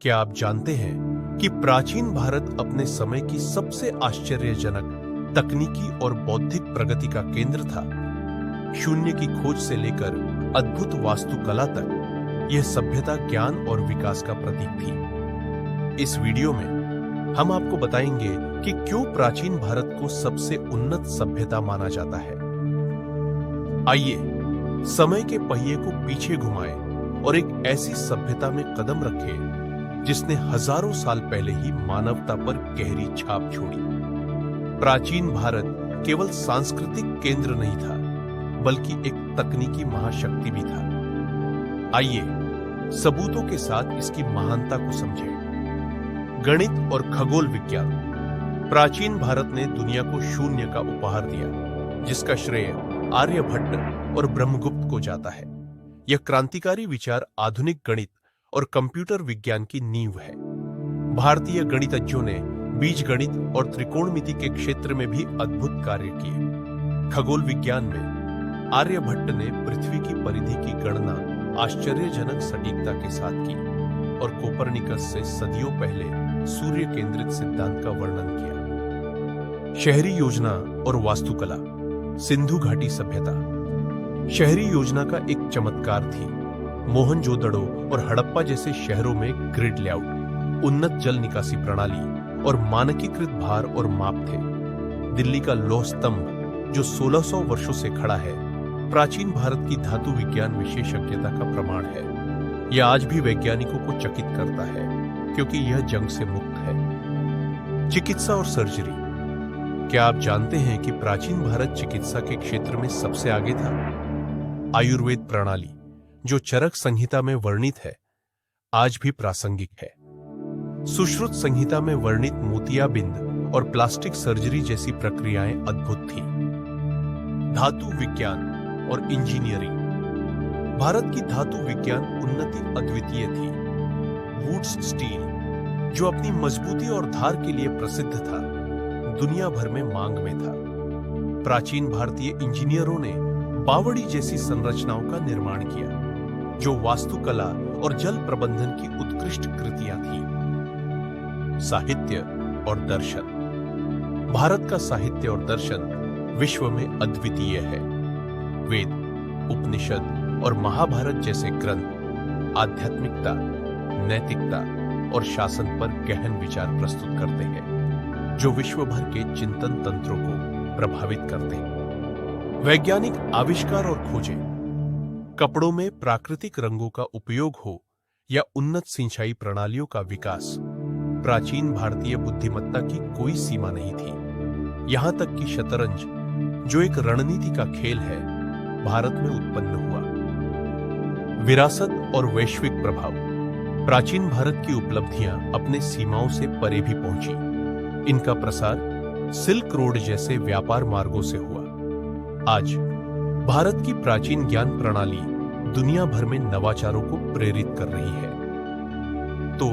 क्या आप जानते हैं कि प्राचीन भारत अपने समय की सबसे आश्चर्यजनक तकनीकी और बौद्धिक प्रगति का केंद्र था। शून्य की खोज से लेकर अद्भुत वास्तुकला तक यह सभ्यता ज्ञान और विकास का प्रतीक थी। इस वीडियो में हम आपको बताएंगे कि क्यों प्राचीन भारत को सबसे उन्नत सभ्यता माना जाता है। आइए समय के पहिए को पीछे घुमाएं और एक ऐसी सभ्यता में कदम रखें जिसने हजारों साल पहले ही मानवता पर गहरी छाप छोड़ी। प्राचीन भारत केवल सांस्कृतिक केंद्र नहीं था, बल्कि एक तकनीकी महाशक्ति भी था। आइए सबूतों के साथ इसकी महानता को समझें। गणित और खगोल विज्ञान। प्राचीन भारत ने दुनिया को शून्य का उपहार दिया, जिसका श्रेय आर्यभट्ट और ब्रह्मगुप्त को जाता है। यह क्रांतिकारी विचार आधुनिक गणित और कंप्यूटर विज्ञान की नींव है। भारतीय गणितज्ञों ने बीजगणित और त्रिकोणमिति के क्षेत्र में भी अद्भुत कार्य किए। खगोल विज्ञान में आर्यभट्ट ने पृथ्वी की परिधि की गणना आश्चर्यजनक सटीकता के साथ की और कोपरनिकस से सदियों पहले सूर्य केंद्रित सिद्धांत का वर्णन किया। शहरी योजना और वास्तुकला। सिंधु घाटी सभ्यता शहरी योजना का एक चमत्कार थी। मोहनजोदड़ो और हड़प्पा जैसे शहरों में ग्रिड लेआउट, उन्नत जल निकासी प्रणाली और मानकीकृत भार और माप थे। दिल्ली का लौह स्तंभ जो 1600 वर्षों से खड़ा है, प्राचीन भारत की धातु विज्ञान विशेषज्ञता का प्रमाण है। यह आज भी वैज्ञानिकों को चकित करता है, क्योंकि यह जंग से मुक्त है। चिकित्सा और सर्जरी। क्या आप जानते हैं कि प्राचीन भारत चिकित्सा के क्षेत्र में सबसे आगे था? आयुर्वेद प्रणाली, जो चरक संहिता में वर्णित है, आज भी प्रासंगिक है। सुश्रुत संहिता में वर्णित मोतियाबिंद और प्लास्टिक सर्जरी जैसी प्रक्रियाएं अद्भुत थीं। धातु विज्ञान और इंजीनियरिंग। भारत की धातु विज्ञान उन्नति अद्वितीय थी। वुड्स स्टील, जो अपनी मजबूती और धार के लिए प्रसिद्ध था, दुनिया भर में मांग में था। प्राचीन भारतीय इंजीनियरों ने बावड़ी जैसी संरचनाओं का निर्माण किया, जो वास्तुकला और जल प्रबंधन की उत्कृष्ट कृतियां थीं। साहित्य और दर्शन। भारत का साहित्य और दर्शन विश्व में अद्वितीय है। वेद, उपनिषद और महाभारत जैसे ग्रंथ आध्यात्मिकता, नैतिकता और शासन पर गहन विचार प्रस्तुत करते हैं, जो विश्व भर के चिंतन तंत्रों को प्रभावित करते हैं। वैज्ञानिक आविष्कार और खोजें। कपड़ों में प्राकृतिक रंगों का उपयोग हो या उन्नत सिंचाई प्रणालियों का विकास, प्राचीन भारतीय बुद्धिमत्ता की कोई सीमा नहीं थी। यहां तक कि शतरंज, जो एक रणनीति का खेल है, भारत में उत्पन्न हुआ। विरासत और वैश्विक प्रभाव। प्राचीन भारत की उपलब्धियां अपने सीमाओं से परे भी पहुंची। इनका प्रसार सिल्क रोड जैसे व्यापार मार्गों से हुआ। आज भारत की प्राचीन ज्ञान प्रणाली दुनिया भर में नवाचारों को प्रेरित कर रही है। तो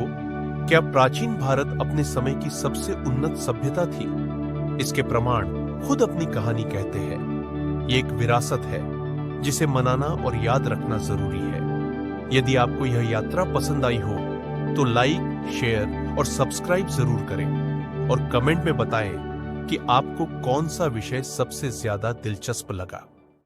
क्या प्राचीन भारत अपने समय की सबसे उन्नत सभ्यता थी? इसके प्रमाण खुद अपनी कहानी कहते हैं। ये एक विरासत है जिसे मनाना और याद रखना जरूरी है। यदि आपको यह यात्रा पसंद आई हो तो लाइक, शेयर और सब्सक्राइब जरूर करें और कमेंट में बताएं कि आपको कौन सा विषय सबसे ज्यादा दिलचस्प लगा।